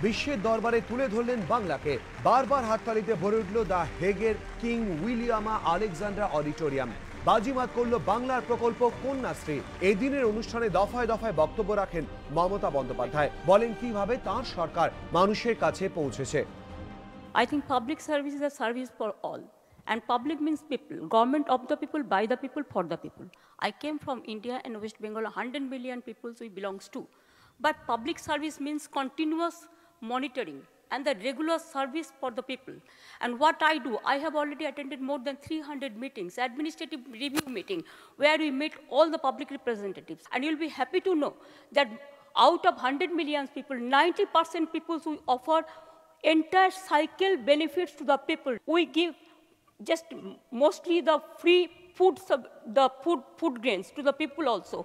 বিশ্বের দরবারে তুলে ধরলেন বাংলাকে। বারবার হাততালিতে ভরে উঠল দ্য হেগের কিং উইলিয়ামা আলেকজান্ডার অডিটোরিয়াম। বাজিমাত করল বাংলার প্রকল্প কন্যাশ্রী। এই দিনের অনুষ্ঠানে দফায় দফায় বক্তব্য রাখেন মমতা বন্দ্যোপাধ্যায়। বলেন কিভাবে তাঁর সরকার মানুষের কাছে পৌঁছেছে। I think public service is a service for all. And public means people, government of the people, by the people, for the people. I came from India and West Bengal, 100 million people we belongs to. But public service means continuous monitoring and the regular service for the people. And what I do, I have already attended more than 300 meetings, administrative review meeting, where we meet all the public representatives. And you'll be happy to know that out of 100 million people, 90% people we offer entire cycle benefits to the people. We give just mostly the free food, the food grains to the people also.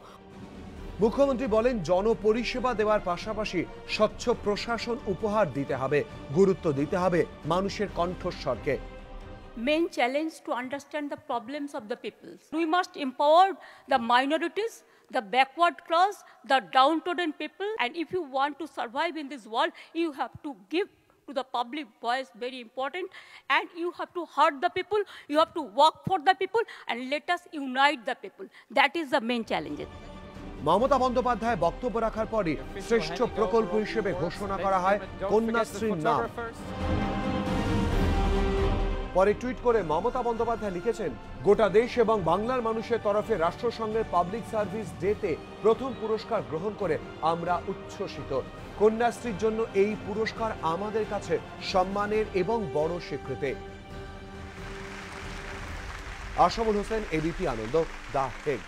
মুখ্যমন্ত্রী বলেন জনপরিষেবা দেওয়ার পাশাপাশি স্বচ্ছ প্রশাসন উপহার দিতে হবে, গুরুত্ব দিতে হবে মানুষের কণ্ঠস্বরকে। Main challenge to understand the problems of the people. We must empower the minorities, the backward class, the downtrodden people, and if you want to survive in this world, you have to give to the public voice, very important, and you have to heart the people, you have to work for the people, and let us unite the people. That is the main challenge. Mamata Bandyopadhyay বক্তব্য রাখার পরই শ্রেষ্ঠ প্রকল্প হিসেবে ঘোষণা করা হয় কন্যাশ্রীর নাম। পরে টুইট করে মমতা বন্দ্যোপাধ্যায় লিখেছেন, গোটা দেশ এবং বাংলার মানুষের তরফে রাষ্ট্রসংঘের পাবলিক সার্ভিস ডেতে প্রথম পুরস্কার গ্রহণ করে আমরা উচ্ছ্বসিত। কন্যাশ্রীর জন্য এই পুরস্কার আমাদের কাছে সম্মানের এবং বড় স্বীকৃতি। Ashamul Hossain, ABP Ananda, the Hague.